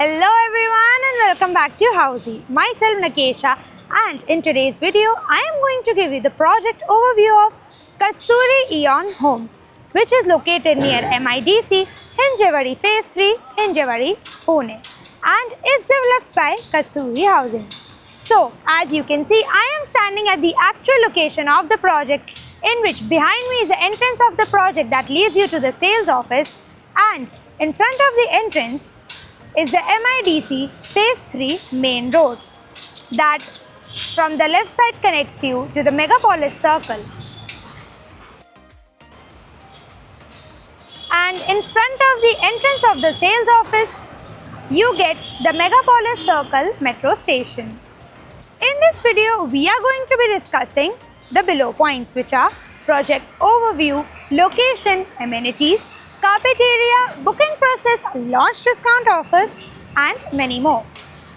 Hello everyone and welcome back to Housey. Myself Nakesha, and in today's video I am going to give you the project overview of Kasturi Eon Homes, which is located near MIDC, Hinjewadi Phase 3, Hinjewadi, Pune, and is developed by Kasturi Housing. So as you can see, I am standing at the actual location of the project, in which behind me is the entrance of the project that leads you to the sales office, and in front of the entrance is the MIDC Phase 3 main road that from the left side connects you to the Megapolis Circle. And in front of the entrance of the sales office, you get the Megapolis Circle metro station. In this video, we are going to be discussing the below points, which are project overview, location, amenities, carpet area, booking process, launch discount offers, and many more.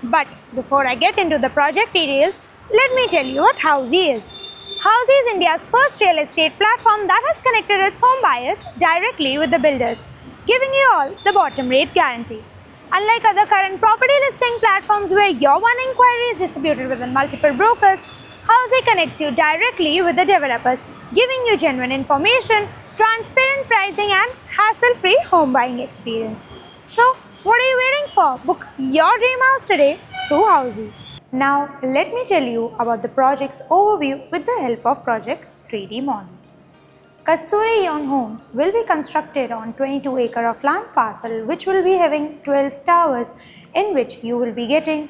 But before I get into the project details, let me tell you what Housey is. Housey is India's first real estate platform that has connected its home buyers directly with the builders, giving you all the bottom rate guarantee. Unlike other current property listing platforms where your one inquiry is distributed within multiple brokers, Housey connects you directly with the developers, giving you genuine information, transparent pricing, and hassle-free home buying experience. So, what are you waiting for? Book your dream house today through Housey. Now, let me tell you about the project's overview with the help of project's 3D model. Kasturi Eon Homes will be constructed on 22 acre of land parcel, which will be having 12 towers, in which you will be getting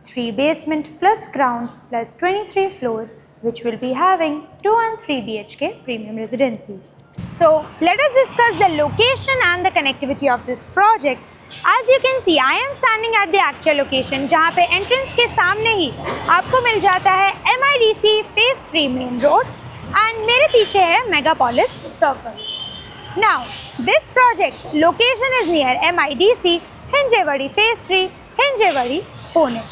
3 basement plus ground plus 23 floors, which will be having 2 and 3 BHK premium residencies. So let us discuss the location and the connectivity of this project. As you can see, I am standing at the actual location, जहाँ पे entrance के सामने ही आपको मिल जाता है MIDC Phase 3 main road, and मेरे पीछे है Megapolis Circle. Now, this project's location is near MIDC, Hinjewadi Phase 3, Hinjewadi, Pune.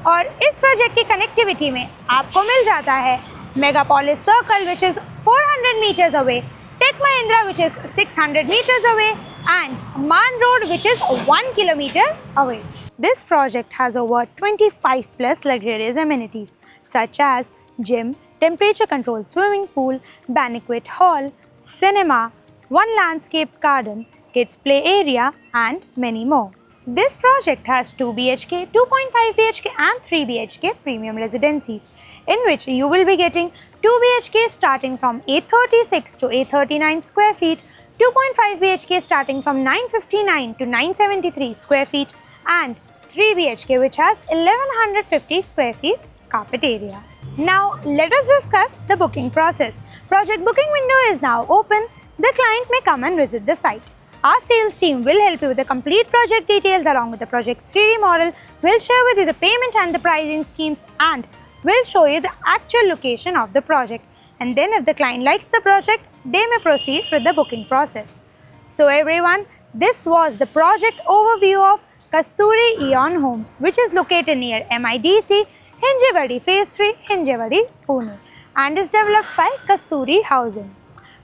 और इस प्रोजेक्ट की कनेक्टिविटी में आपको मिल जाता है Megapolis Circle, which is 400 meters away, Tech Mahindra, which is 600 meters away, and Man Road, which is 1 kilometer away. This project has over 25 plus luxurious amenities such as gym, temperature controlled swimming pool, banquet hall, cinema, one landscape garden, kids play area, and many more. This project has 2 BHK, 2.5 BHK and 3 BHK premium residencies, in which you will be getting 2 BHK starting from 836 to 839 square feet, 2.5 BHK starting from 959 to 973 square feet, and 3 BHK which has 1150 square feet carpet area. Now let us discuss the booking process. Project booking window is now open. The client may come and visit the site. Our sales team will help you with the complete project details along with the project's 3D model. We'll share with you the payment and the pricing schemes, and we'll show you the actual location of the project. And then if the client likes the project, they may proceed with the booking process. So everyone, this was the project overview of Kasturi Eon Homes, which is located near MIDC, Hinjewadi Phase 3, Hinjewadi, Pune, and is developed by Kasturi Housing.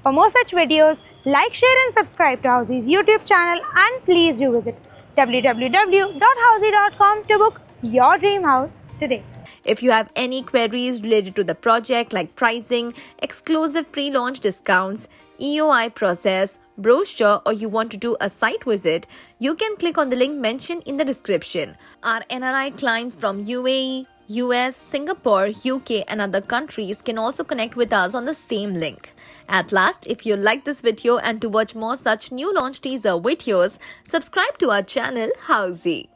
For more such videos, like, share and subscribe to Housey's YouTube channel, and please do visit www.housey.com to book your dream house today. If you have any queries related to the project like pricing, exclusive pre-launch discounts, EOI process, brochure, or you want to do a site visit, you can click on the link mentioned in the description. Our NRI clients from UAE, US, Singapore, UK and other countries can also connect with us on the same link. At last, if you like this video and to watch more such new launch teaser videos, subscribe to our channel Housey.